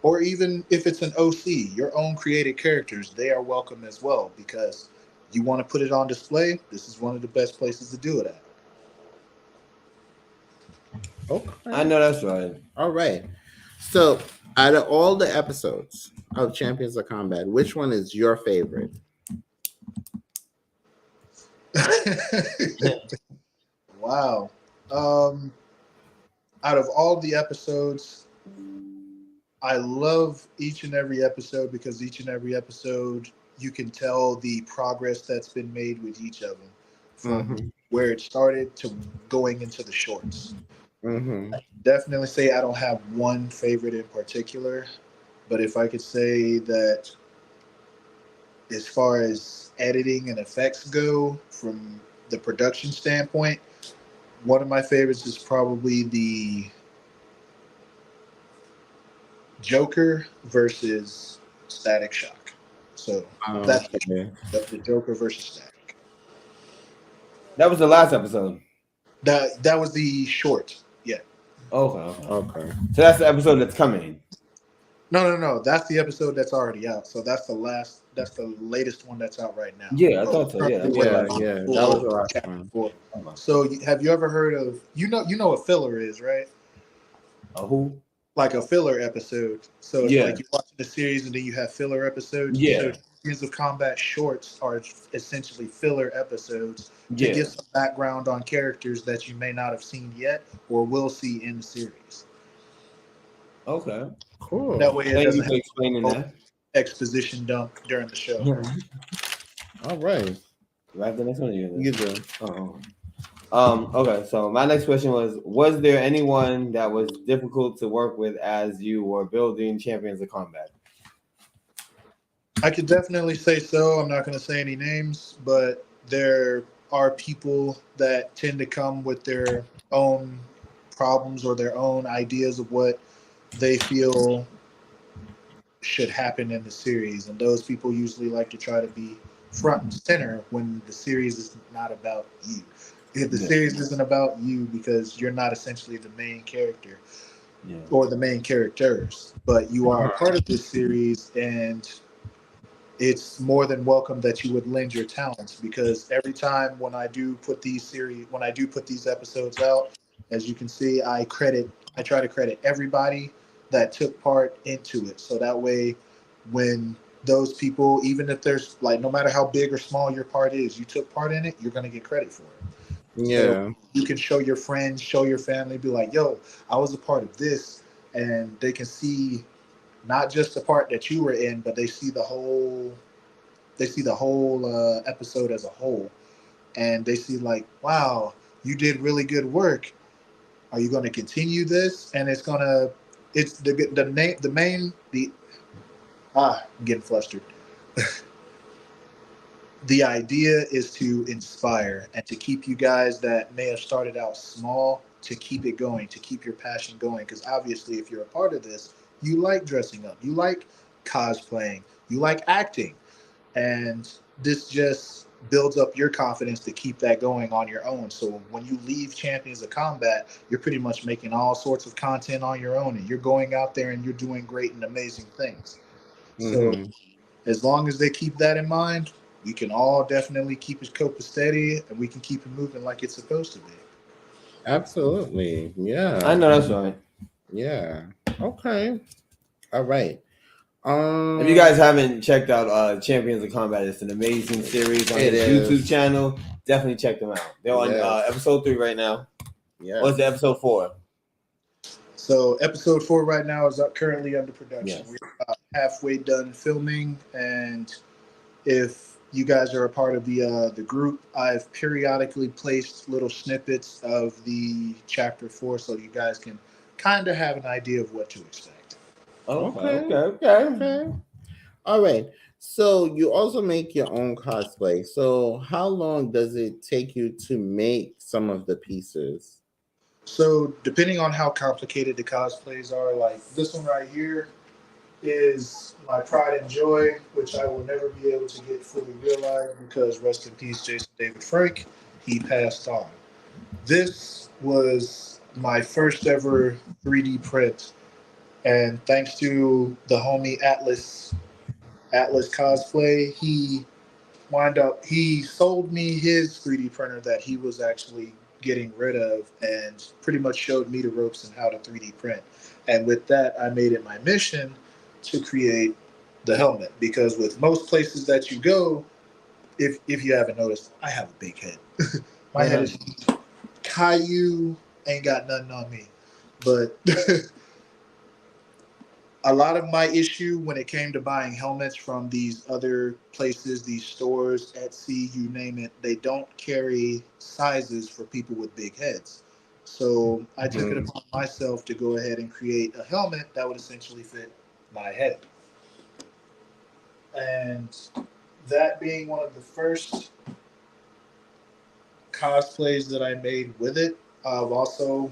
or even if it's an OC, your own created characters, they are welcome as well, because you want to put it on display. This is one of the best places to do it at. Okay. I know that's right. All right. So, out of all the episodes of Champions of Combat, which one is your favorite? Wow. Out of all the episodes, I love each and every episode because each and every episode you can tell the progress that's been made with each of them from where it started to going into the shorts. I definitely say I don't have one favorite in particular, but if I could say that as far as editing and effects go from the production standpoint, one of my favorites is probably the Joker versus Static Shock. So that's the Joker versus Static. That was the last episode. That was the short. Yeah. Okay. So that's the episode that's coming. No. That's the episode that's already out. So that's the last. that's the latest one that's out right now. Yeah, I thought so. Yeah, that's Yeah, what yeah, that was the last chapter one. 4. So have you ever heard of you know what filler is, right? who? Like a filler episode. So it's Yeah. like you're watching the series and then you have filler episodes. Yeah. So Champions of Combat shorts are essentially filler episodes to Yeah. give some background on characters that you may not have seen yet or will see in the series. Okay. Cool. That way it Thank you doesn't for have explaining that. exposition dump during the show. All right. Right, the next one you You do. Okay, so my next question was there anyone that was difficult to work with as you were building Champions of Combat? I could definitely say so. I'm not going to say any names, but there are people that tend to come with their own problems or their own ideas of what they feel should happen in the series. And those people usually like to try to be front and center when the series is not about you. If the series isn't about you because you're not essentially the main character or the main characters, but you are a part of this series, and it's more than welcome that you would lend your talents, because every time when I do put these episodes out, as you can see, I try to credit everybody that took part into it. So that way, when those people, even if there's like, no matter how big or small your part is, you took part in it, you're going to get credit for it. Yeah. So you can show your friends, show your family, be like, yo, I was a part of this, and they can see not just the part that you were in, but they see the whole episode as a whole, and they see like, wow, you did really good work. Are you going to continue this? And I'm getting flustered. The idea is to inspire and to keep you guys that may have started out small to keep it going, to keep your passion going. Because obviously, if you're a part of this, you like dressing up, you like cosplaying, you like acting. And this just builds up your confidence to keep that going on your own. So when you leave Champions of Combat, you're pretty much making all sorts of content on your own, and you're going out there and you're doing great and amazing things. So as long as they keep that in mind, we can all definitely keep it steady, and we can keep it moving like it's supposed to be. Absolutely. Yeah. I know that's right. Yeah. Okay. All right. If you guys haven't checked out Champions of Combat, it's an amazing series on his YouTube channel. Definitely check them out. They're on episode 3 right now. Yeah. What's the episode 4? So episode 4 right now is currently under production. Yes. We're about halfway done filming, and if you guys are a part of the group, I've periodically placed little snippets of the chapter 4 so you guys can kind of have an idea of what to expect. Okay. All right. So you also make your own cosplay. So how long does it take you to make some of the pieces? So depending on how complicated the cosplays are, like this one right here is my pride and joy, which I will never be able to get fully realized because rest in peace, Jason David Frank, he passed on. This was my first ever 3D print, and thanks to the homie Atlas Cosplay, he sold me his 3D printer that he was actually getting rid of, and pretty much showed me the ropes and how to 3D print. And with that, I made it my mission to create the helmet, because with most places that you go, if you haven't noticed, I have a big head. My head is Caillou, ain't got nothing on me. But a lot of my issue when it came to buying helmets from these other places, these stores, Etsy, you name it, they don't carry sizes for people with big heads. So I took it upon myself to go ahead and create a helmet that would essentially fit my head. And that being one of the first cosplays that I made with it, I've also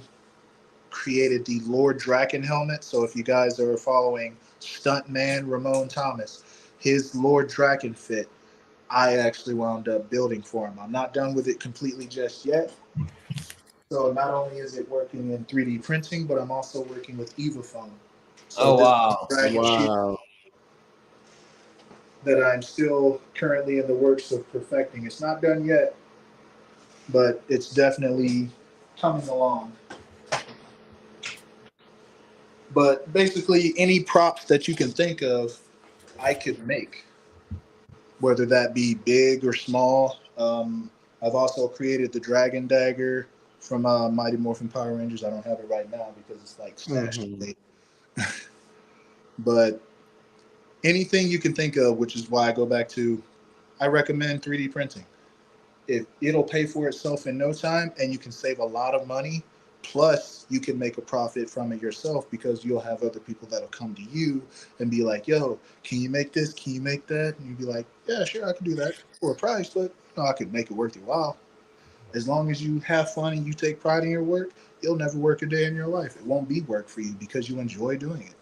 created the Lord Draken helmet. So if you guys are following stuntman Ramon Thomas, his Lord Draken fit, I actually wound up building for him. I'm not done with it completely just yet. So not only is it working in 3D printing, but I'm also working with EvaFoam. So wow. that I'm still currently in the works of perfecting. It's not done yet, but it's definitely coming along. But basically, any props that you can think of, I could make, whether that be big or small. I've also created the Dragon Dagger from Mighty Morphin Power Rangers. I don't have it right now because it's like stashed away. But anything you can think of, which is why I go back to, I recommend 3D printing. It'll pay for itself in no time, and you can save a lot of money. Plus, you can make a profit from it yourself because you'll have other people that'll come to you and be like, "Yo, can you make this? Can you make that?" And you'd be like, "Yeah, sure, I can do that for a price, but no, I could make it worth your while." As long as you have fun and you take pride in your work, you'll never work a day in your life. It won't be work for you because you enjoy doing it.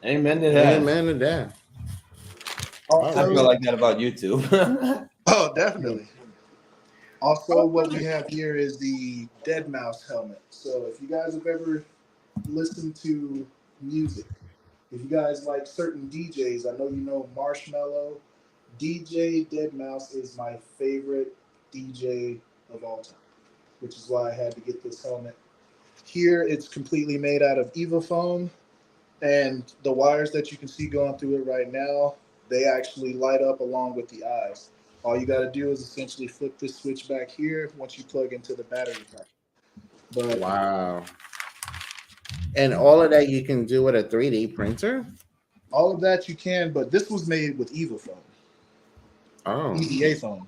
Amen to that. Amen to that. I feel like that about YouTube. Oh, definitely. Also, what we have here is the Dead Mouse helmet. So if you guys have ever listened to music, if you guys like certain DJs, I know you know Marshmello. DJ Dead Mouse is my favorite DJ of all time, which is why I had to get this helmet. Here, it's completely made out of EVA foam, and the wires that you can see going through it right now, they actually light up along with the eyes. All you got to do is essentially flip this switch back here once you plug into the battery pack. But Wow. And all of that you can do with a 3D printer? all of that you can, but this was made with EVA foam. Oh. EVA foam.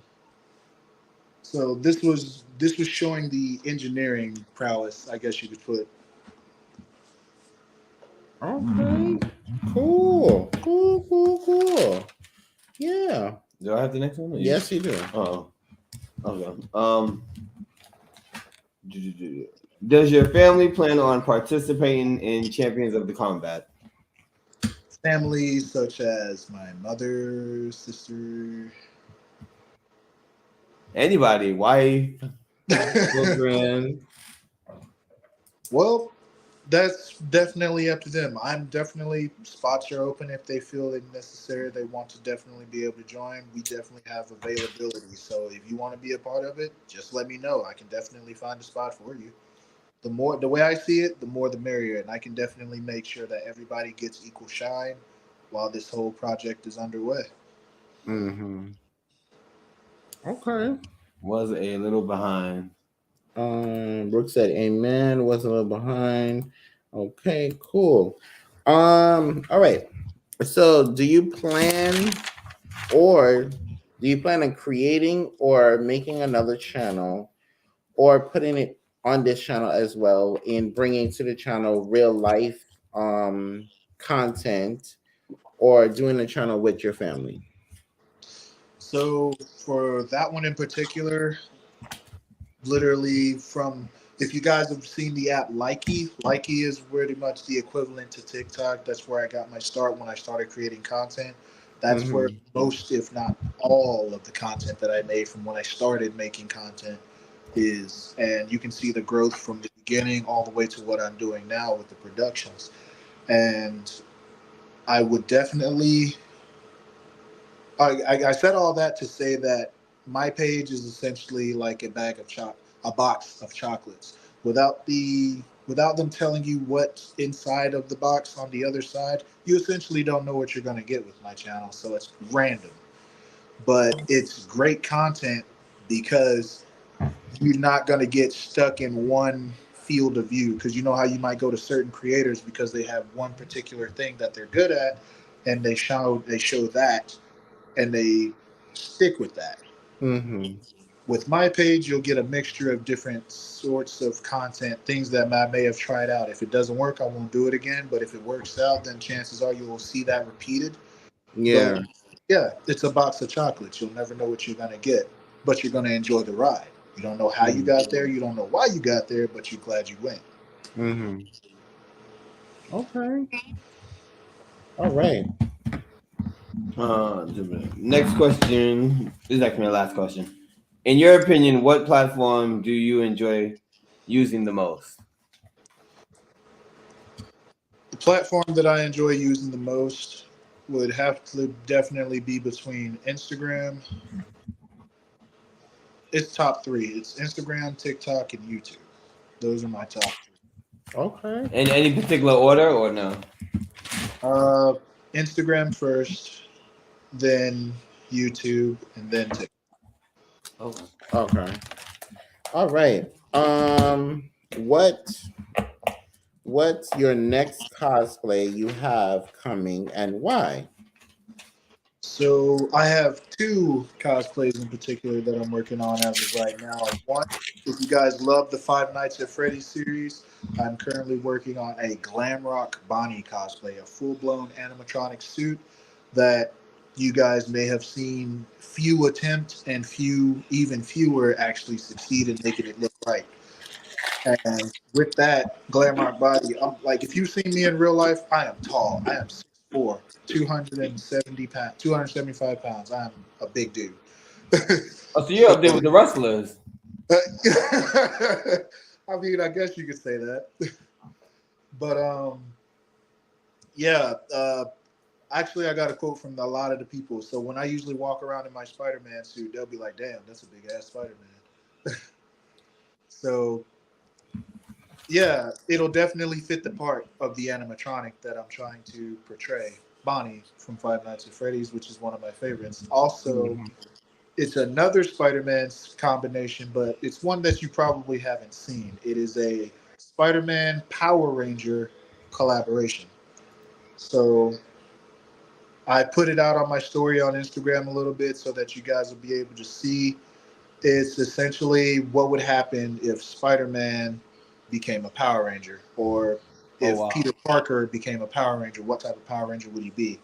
So this was showing the engineering prowess, I guess you could put. Okay. Cool. Yeah. Do I have the next one? Yes, you do. Oh. Okay. Does your family plan on participating in Champions of the Combat? Family such as my mother, sister, anybody, wife, children. Well, that's definitely up to them. I'm definitely, spots are open if they feel it necessary. They want to definitely be able to join. We definitely have availability. So if you want to be a part of it, just let me know. I can definitely find a spot for you. The way I see it, the more the merrier. And I can definitely make sure that everybody gets equal shine while this whole project is underway. Mm-hmm. Okay. Was a little behind. Brooke said amen, was a little behind. Okay, cool. All right. So do you plan on creating or making another channel or putting it on this channel as well and bringing to the channel real life content or doing the channel with your family? So for that one in particular, literally if you guys have seen the app Likey is pretty much the equivalent to TikTok. That's where I got my start when I started creating content. That's where most, if not all, of the content that I made from when I started making content is. And you can see the growth from the beginning all the way to what I'm doing now with the productions. And I would definitely, I said all that to say that my page is essentially like a box of chocolates. Without them telling you what's inside of the box on the other side, you essentially don't know what you're going to get with my channel. So it's random, but it's great content because you're not going to get stuck in one field of view. Because you know how you might go to certain creators because they have one particular thing that they're good at, and they show that, and they stick with that. With my page, you'll get a mixture of different sorts of content, things that I may have tried out. If it doesn't work, I won't do it again. But if it works out, then chances are you will see that repeated. Yeah. But yeah, it's a box of chocolates. You'll never know what you're going to get, but you're going to enjoy the ride. You don't know how you got there. You don't know why you got there, but you're glad you went. Okay. All right. Next question. This is actually my last question. In your opinion, what platform do you enjoy using the most? The platform that I enjoy using the most would have to definitely be between Instagram. It's top three. It's Instagram, TikTok, and YouTube. Those are my top three. Okay. In any particular order or no? Instagram first, then YouTube, and then TikTok. Okay. Okay. All right. What's your next cosplay you have coming and why? So I have two cosplays in particular that I'm working on as of right now. One, if you guys love the Five Nights at Freddy's series, I'm currently working on a Glamrock Bonnie cosplay, a full-blown animatronic suit that you guys may have seen few attempt and even fewer actually succeed in making it look right. And with that Glamrock body, I'm like, if you've seen me in real life, I am tall. I am 6'4", 270 pounds, 275 pounds. I'm a big dude. Oh, so you're up there with the wrestlers. I mean, I guess you could say that. But yeah. Actually, I got a quote from a lot of the people. So when I usually walk around in my Spider-Man suit, they'll be like, "Damn, that's a big ass Spider-Man." So yeah, it'll definitely fit the part of the animatronic that I'm trying to portray, Bonnie from Five Nights at Freddy's, which is one of my favorites. Also, it's another Spider-Man combination, but it's one that you probably haven't seen. It is a Spider-Man Power Ranger collaboration. So I put it out on my story on Instagram a little bit so that you guys will be able to see. It's essentially what would happen if Spider-Man became a Power Ranger, or if Peter Parker became a Power Ranger. What type of Power Ranger would he be?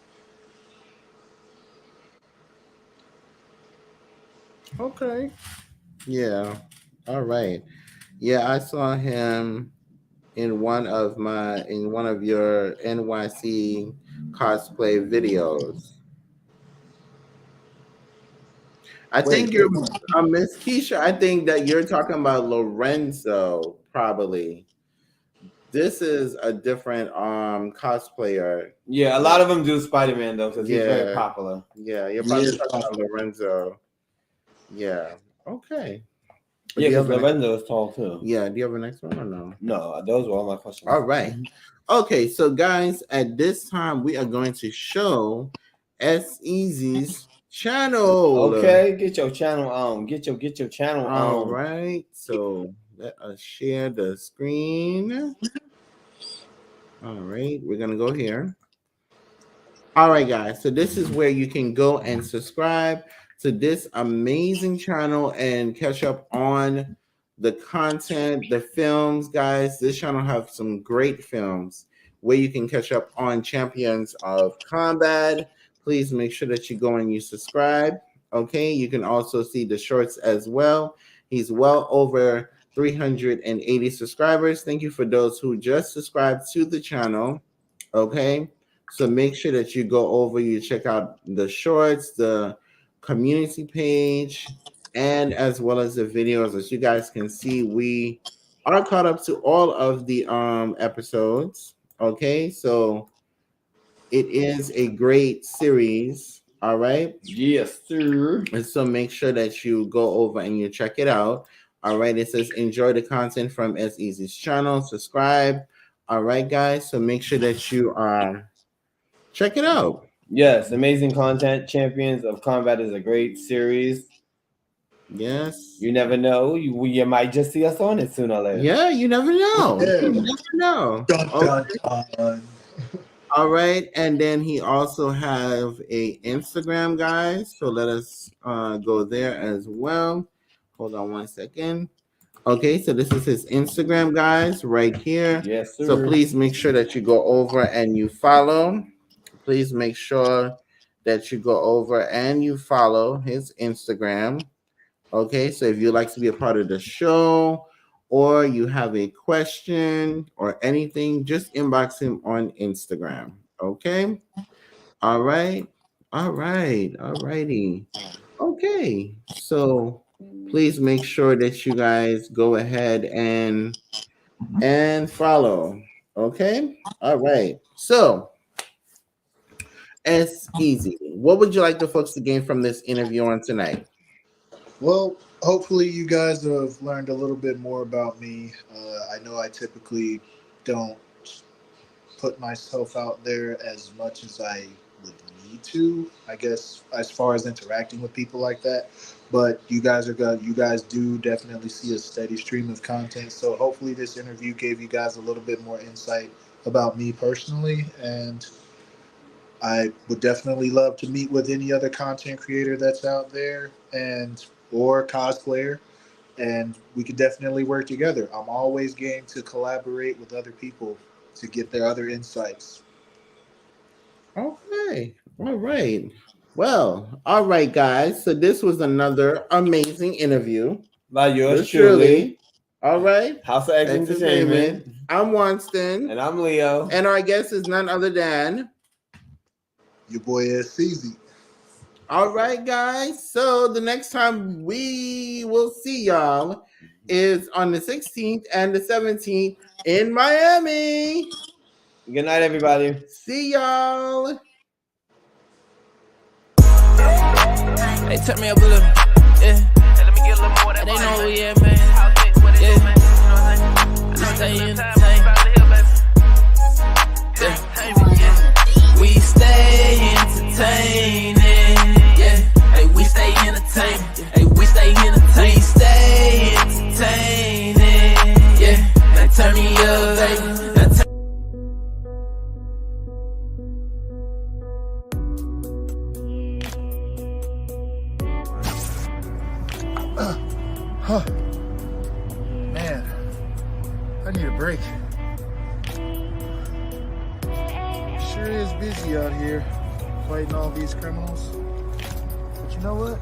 Okay. Yeah. All right. Yeah, I saw him in one of your NYC cosplay videos. I think you're Miss Keisha. I think that you're talking about Lorenzo, probably. This is a different cosplayer. Yeah, a lot of them do Spider-Man though, because he's very popular. Yeah, you're probably talking about Lorenzo. Yeah. Okay. Yeah, because Lorenzo is tall too. Yeah. Do you have a next one or no? No, those were all my questions. All right. Okay, so guys, at this time we are going to show S-Ceezy's channel. Okay, get your channel on. Get your channel on. All right. So let us share the screen. All right, we're gonna go here. All right, guys. So this is where you can go and subscribe to this amazing channel and catch up on the content, the films, guys. This channel have some great films where you can catch up on Champions of Combat. Please make sure that you go and you subscribe. Okay, you can also see the shorts as well. He's well over 380 subscribers. Thank you for those who just subscribed to the channel. Okay, so make sure that you go over, you check out the shorts, the community page, and as well as the videos. As you guys can see, we are caught up to all of the episodes. Okay, so it is a great series. All right. Yes, sir. And so make sure that you go over and you check it out. All right. It says enjoy the content from S-Ceezy's channel. Subscribe. All right, guys. So make sure that you check it out. Yes, amazing content. Champions of Combat is a great series. Yes. You never know. You might just see us on it sooner or later. Yeah, you never know. Yeah. You never know. Dun, dun, dun. All right, and then he also have a Instagram, guys. So let us go there as well. Hold on 1 second. Okay, so this is his Instagram, guys, right here. Yes, sir. So please make sure that you go over and you follow. Please make sure that you go over and you follow his Instagram. Okay, so if you'd like to be a part of the show, or you have a question or anything, just inbox him on Instagram. Okay. All right. All right. All righty. Okay. So please make sure that you guys go ahead and follow. Okay. All right. So S-Ceezy. What would you like the folks to gain from this interview on tonight? Well, hopefully you guys have learned a little bit more about me. I know I typically don't put myself out there as much as I would need to, I guess, as far as interacting with people like that. But you guys do definitely see a steady stream of content. So hopefully this interview gave you guys a little bit more insight about me personally, and I would definitely love to meet with any other content creator that's out there or cosplayer, and we could definitely work together. I'm always game to collaborate with other people to get their other insights. Okay. All right. Well, all right, guys. So this was another amazing interview. By yours truly. All right. House of X Entertainment. I'm Winston. And I'm Leo. And our guest is none other than your boy S-Ceezy. All right, guys. So the next time we will see y'all is on the 16th and the 17th in Miami. Good night, everybody. See y'all. Hey, turn me up a little. Yeah. Let me get a little more. They know who we at, man. Yeah. Just stay entertained. Yeah. We stay entertaining. Yeah. Hey, we stay entertaining. Hey, we stay entertaining. We stay entertaining. Yeah. Now turn me up, baby. Man, I need a break. Sure is busy out here fighting all these criminals. But you know what?